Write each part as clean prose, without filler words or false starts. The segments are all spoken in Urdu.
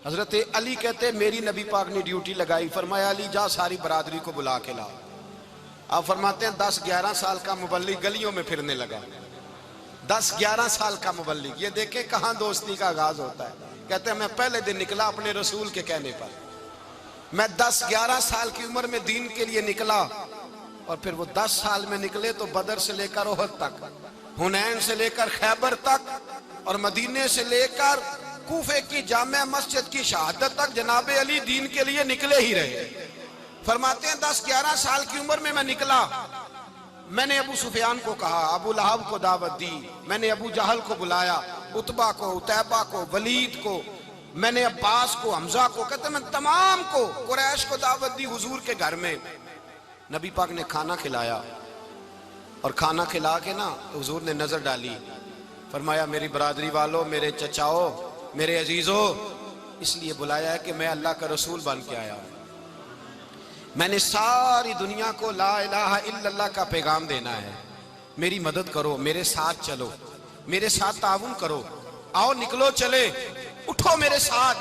حضرت علی کہتے میری نبی پاک نے ڈیوٹی لگائی، فرمایا علی جا ساری برادری کو بلا کے لا۔ آپ فرماتے ہیں 10-11 سال کا مبلغ گلیوں میں پھرنے لگا، 10-11 سال کا مبلغ۔ یہ دیکھیں کہاں دوستی کا آغاز ہوتا ہے۔ کہتے ہیں میں پہلے دن نکلا اپنے رسول کے کہنے پر، میں 10-11 سال کی عمر میں دین کے لیے نکلا، اور پھر وہ 10 سال میں نکلے تو بدر سے لے کر احد تک، حنین سے لے کر خیبر تک، اور مدینے سے لے کر کوفے کی جامع مسجد کی شہادت تک جناب علی دین کے لیے نکلے ہی رہے۔ فرماتے ہیں 10-11 سال کی عمر میں نکلا، میں نے ابو سفیان کو کہا، ابو لہب کو دعوت دی، میں نے ابو جہل کو بلایا، عتبہ کو، عتیبہ کو، ولید کو، میں نے عباس کو، حمزہ کو، کہتے ہیں میں تمام کو، قریش کو دعوت دی حضور کے گھر میں۔ نبی پاک نے کھانا کھلایا، اور کھانا کھلا کے نا حضور نے نظر ڈالی، فرمایا میری برادری والوں، میرے چچاؤ، میرے عزیزو، اس لیے بلایا ہے کہ میں اللہ کا رسول بن کے آیا ہوں، میں نے ساری دنیا کو لا الہ الا اللہ کا پیغام دینا ہے، میری مدد کرو، میرے ساتھ چلو، میرے ساتھ تعاون کرو، آؤ نکلو چلے، اٹھو میرے ساتھ۔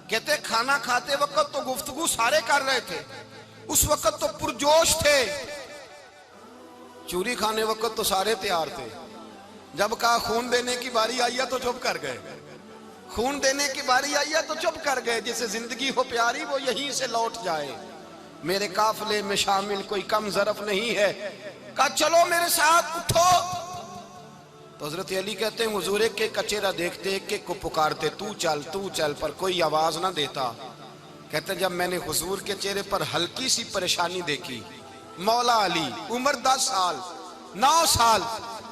کہتے کھانا کھاتے وقت تو گفتگو سارے کر رہے تھے، اس وقت تو پرجوش تھے، چوری کھانے وقت تو سارے تیار تھے، جب کہا خون دینے کی باری آئی ہے تو چپ کر گئے، خون دینے کی باری آئی ہے تو چپ کر گئے، جسے زندگی ہو پیاری وہ یہیں سے لوٹ جائے، میرے قافلے میں شامل کوئی کم ظرف نہیں ہے، کہا چلو میرے ساتھ اٹھو۔ تو حضرت علی کہتے ہیں حضور ایک ایک کا چہرہ دیکھتے، ایک ایک کو پکارتے، تو چل، پر کوئی آواز نہ دیتا۔ کہتے ہیں جب میں نے حضور کے چہرے پر ہلکی سی پریشانی دیکھی، مولا علی عمر 10 سال 9 سال،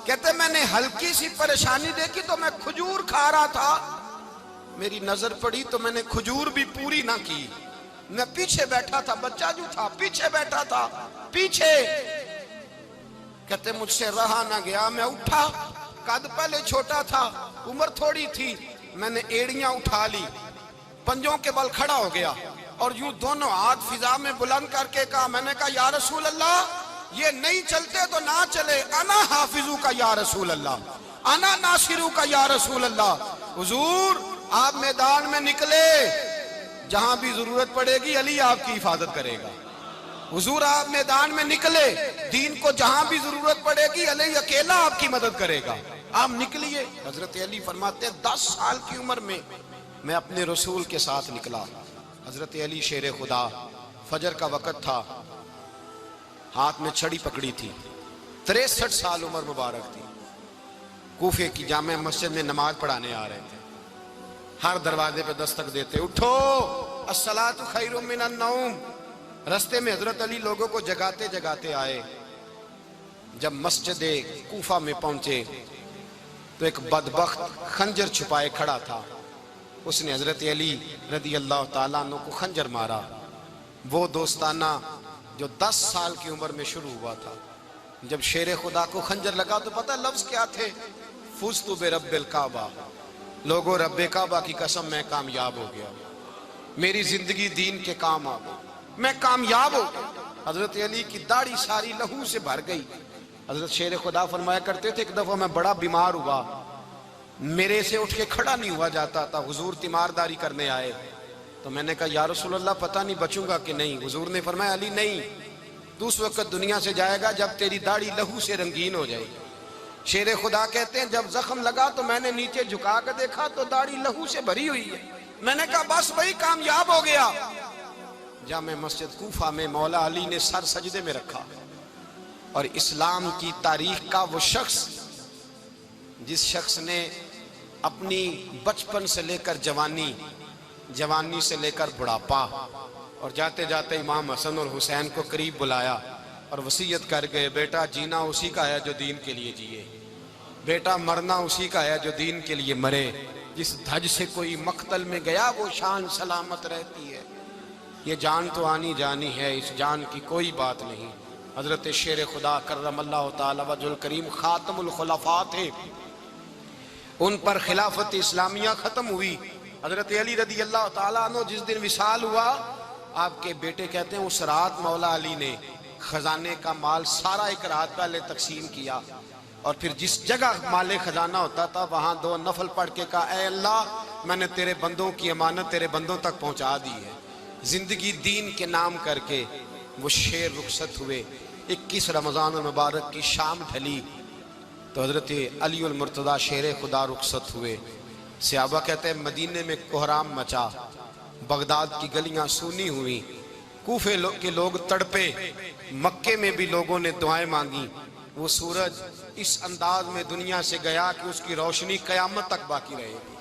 کہتے ہیں میں نے ہلکی سی پریشانی دیکھی تو میں کھجور کھا رہا تھا، میری نظر پڑی تو میں نے کھجور بھی پوری نہ کی، میں پیچھے بیٹھا تھا، بچہ جو تھا پیچھے بیٹھا تھا، پیچھے۔ کہتے مجھ سے رہا نہ گیا، میں اٹھا، قد پہلے چھوٹا تھا، عمر تھوڑی تھی، میں نے ایڑیاں اٹھا لی، پنجوں کے بل کھڑا ہو گیا، اور یوں دونوں ہاتھ فضا میں بلند کر کے کہا، میں نے کہا یا رسول اللہ یہ نہیں چلتے تو نہ چلے، انا حافظو کا یا رسول اللہ، انا ناصرو کا یا رسول اللہ۔ حضور آپ میدان میں نکلے، جہاں بھی ضرورت پڑے گی علی آپ کی حفاظت کرے گا، حضور آپ میدان میں نکلے، دین کو جہاں بھی ضرورت پڑے گی علی اکیلا آپ کی مدد کرے گا، آپ نکلیے۔ حضرت علی فرماتے ہیں 10 سال کی عمر میں اپنے رسول کے ساتھ نکلا۔ حضرت علی شیر خدا، فجر کا وقت تھا، ہاتھ میں چھڑی پکڑی تھی، 63 سال عمر مبارک تھی، کوفے کی جامع مسجد میں نماز پڑھانے آ رہے تھے، ہر دروازے پہ دستک دیتے، اٹھو الصلاۃ خیر من النوم۔ رستے میں حضرت علی لوگوں کو جگاتے جگاتے آئے، جب مسجد کوفہ میں پہنچے تو ایک بدبخت خنجر چھپائے کھڑا تھا، اس نے حضرت علی رضی اللہ تعالیٰ عنہ کو خنجر مارا۔ وہ دوستانہ جو 10 سال کی عمر میں شروع ہوا تھا، جب شیر خدا کو خنجر لگا تو پتہ لفظ کیا تھے؟ فزت برب الکعبہ، لوگوں رب کعبہ کی قسم میں کامیاب ہو گیا، میری زندگی دین کے کام آ گئی، میں کامیاب ہو گیا۔ حضرت علی کی داڑھی ساری لہو سے بھر گئی۔ حضرت شیر خدا فرمایا کرتے تھے ایک دفعہ میں بڑا بیمار ہوا، میرے سے اٹھ کے کھڑا نہیں ہوا جاتا تھا، حضور تیمارداری کرنے آئے تو میں نے کہا یا رسول اللہ پتہ نہیں بچوں گا کہ نہیں۔ حضور نے فرمایا علی نہیں، تو اس وقت دنیا سے جائے گا جب تیری داڑھی لہو سے رنگین ہو جائے گی۔ شیر خدا کہتے ہیں جب زخم لگا تو میں نے نیچے جھکا کے دیکھا تو داڑھی لہو سے بھری ہوئی ہے، میں نے کہا بس وہی کامیاب ہو گیا۔ جامع مسجد کوفہ میں مولا علی نے سر سجدے میں رکھا، اور اسلام کی تاریخ کا وہ شخص جس شخص نے اپنی بچپن سے لے کر جوانی سے لے کر بڑھاپا، اور جاتے جاتے امام حسن اور حسین کو قریب بلایا اور وصیت کر گئے، بیٹا جینا اسی کا ہے جو دین کے لیے جیے، بیٹا مرنا اسی کا ہے جو دین کے لیے مرے، جس دھج سے کوئی مقتل میں گیا وہ شان سلامت رہتی ہے، یہ جان تو آنی جانی ہے، اس جان کی کوئی بات نہیں۔ حضرت شیر خدا کرم اللہ تعالی وجہ الکریم خاتم الخلفاء تھے، ان پر خلافت اسلامیہ ختم ہوئی۔ حضرت علی رضی اللہ تعالیٰ عنہ جس دن وصال ہوا، آپ کے بیٹے کہتے ہیں اس رات مولا علی نے خزانے کا مال سارا ایک رات پہلے تقسیم کیا، اور پھر جس جگہ مال خزانہ ہوتا تھا وہاں 2 نفل پڑھ کے کہا اے اللہ میں نے تیرے بندوں کی امانت تیرے بندوں تک پہنچا دی ہے۔ زندگی دین کے نام کر کے وہ شیر رخصت ہوئے۔ 21 رمضان المبارک کی شام ڈھلی تو حضرت علی المرتضیٰ شیر خدا رخصت ہوئے۔ صحابہ کہتے ہیں مدینے میں کوہرام مچا، بغداد کی گلیاں سونی ہوئی، کوفے کے لوگ تڑپے، مکے میں بھی لوگوں نے دعائیں مانگی۔ وہ سورج اس انداز میں دنیا سے گیا کہ اس کی روشنی قیامت تک باقی رہے گی،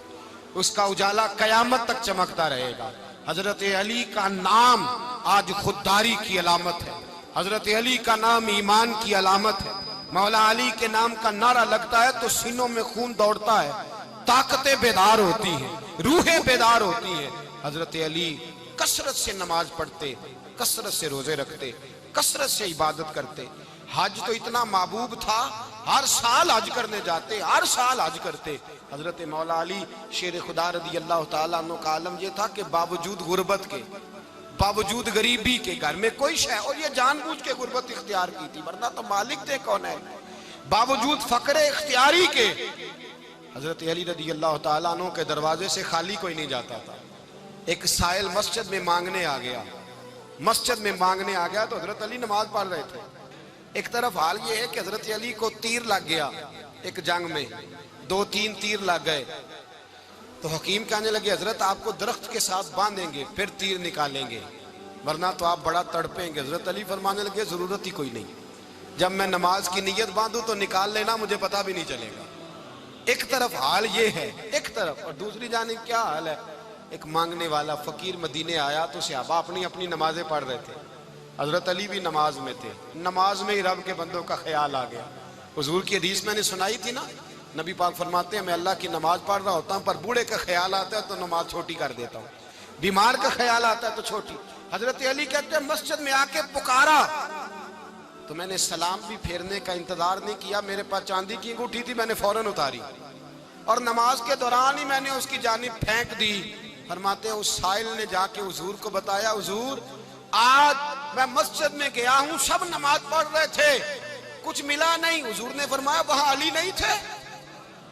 اس کا اجالا قیامت تک چمکتا رہے گا۔ حضرت علی کا نام آج خودداری کی علامت ہے، حضرت علی کا نام ایمان کی علامت ہے۔ مولا علی کے نام کا نعرہ لگتا ہے تو سینوں میں خون دوڑتا ہے، طاقتیں بیدار ہوتی ہیں، روحیں بیدار ہوتی ہیں۔ حضرت علی کثرت سے نماز پڑھتے، کثرت سے روزے رکھتے، کثرت سے عبادت کرتے۔ حج تو اتنا محبوب تھا، ہر سال حج کرنے جاتے، ہر سال حج کرتے۔ حضرت مولا علی شیر خدا رضی اللہ تعالیٰ عنہ کا عالم یہ تھا کہ باوجود غربت کے، باوجود غریبی کے، گھر میں کوئی شے، اور یہ جان بوجھ کے غربت اختیار کی تھی ورنہ تو مالک تھے کون ہے، باوجود فقر اختیاری کے حضرت علی رضی اللہ تعالیٰ عنہ کے دروازے سے خالی کوئی نہیں جاتا تھا۔ ایک سائل مسجد میں مانگنے آ گیا، مسجد میں مانگنے آ گیا تو حضرت علی نماز پڑھ رہے تھے۔ ایک طرف حال یہ ہے کہ حضرت علی کو تیر لگ گیا ایک جنگ میں، 2-3 تیر لگ گئے تو حکیم کہنے لگے حضرت آپ کو درخت کے ساتھ باندھیں گے پھر تیر نکالیں گے ورنہ تو آپ بڑا تڑپیں گے۔ حضرت علی فرمانے لگے ضرورت ہی کوئی نہیں، جب میں نماز کی نیت باندھوں تو نکال لینا، مجھے پتہ بھی نہیں چلے گا۔ ایک طرف حال یہ ہے، ایک طرف، اور دوسری جانب کیا حال ہے؟ ایک مانگنے والا فقیر مدینے آیا تو صحابہ اپنی اپنی نمازیں پڑھ رہے تھے، حضرت علی بھی نماز میں تھے۔ نماز میں ہی رب کے بندوں کا خیال آ گیا۔ حضور کی حدیث میں نے سنائی تھی نا، نبی پاک فرماتے ہیں میں اللہ کی نماز پڑھ رہا ہوتا ہوں پر بوڑھے کا خیال آتا ہے تو نماز چھوٹی کر دیتا ہوں، بیمار کا خیال آتا ہے تو چھوٹی۔ حضرت علی کہتے ہیں مسجد میں آ کے پکارا تو میں نے سلام بھی پھیرنے کا انتظار نہیں کیا، میرے پاس چاندی کی انگوٹھی تھی، میں نے فوراً اتاری اور نماز کے دوران ہی میں نے اس کی جانب پھینک دی۔ فرماتے ہیں اس سائل نے جا کے حضور کو بتایا، حضور آج میں مسجد میں گیا ہوں، سب نماز پڑھ رہے تھے، کچھ ملا نہیں۔ حضور نے فرمایا وہاں علی نہیں تھے؟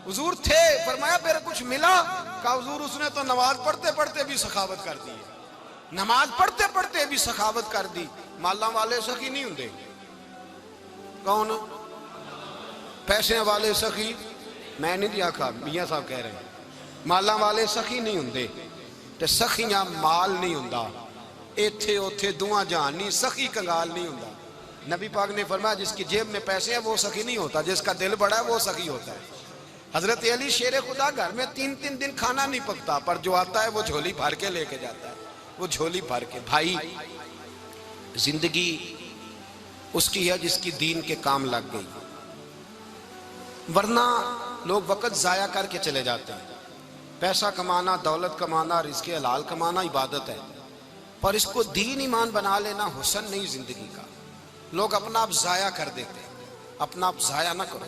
حضور تھے۔ فرمایا پھر کچھ ملا؟ کہا حضور اس نے تو نماز پڑھتے پڑھتے بھی سخاوت کر دی، نماز پڑھتے پڑھتے بھی سخاوت کر دی۔ مالاں والے سخی نہیں ہوندے، کون؟ پیسے والے سخی میں نہیں دیا کھا، میاں صاحب کہہ رہے ہیں مالاں والے سخی نہیں ہوندے تے سخیاں مال نہیں ہوندا، ایتھے اوتھے دعا جہان نہیں، سخی کنگال نہیں ہوندا۔ نبی پاک نے فرمایا جس کی جیب میں پیسے ہیں وہ سخی نہیں ہوتا، جس کا دل بڑا ہے وہ سخی ہوتا ہے۔ حضرت علی شیر خدا گھر میں 3 دن کھانا نہیں پکتا پر جو آتا ہے وہ جھولی بھر کے لے کے جاتا ہے، وہ جھولی بھر کے۔ بھائی زندگی اس کی ہے جس کی دین کے کام لگ گئی، ورنہ لوگ وقت ضائع کر کے چلے جاتے ہیں۔ پیسہ کمانا، دولت کمانا، رزق حلال کمانا عبادت ہے، پر اس کو دین ایمان بنا لینا حسن نہیں زندگی کا۔ لوگ اپنا آپ ضائع کر دیتے ہیں، اپنا آپ ضائع نہ کرو۔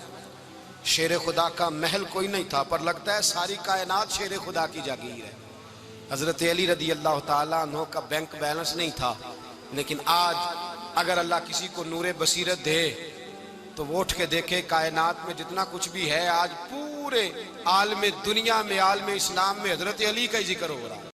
شیر خدا کا محل کوئی نہیں تھا پر لگتا ہے ساری کائنات شیر خدا کی جاگیر ہے۔ حضرت علی رضی اللہ تعالیٰ عنہ کا بینک بیلنس نہیں تھا، لیکن آج اگر اللہ کسی کو نور بصیرت دے تو وہ اٹھ کے دیکھے کائنات میں جتنا کچھ بھی ہے آج پورے عالم دنیا میں، عالم اسلام میں حضرت علی کا ہی ذکر ہو رہا ہے۔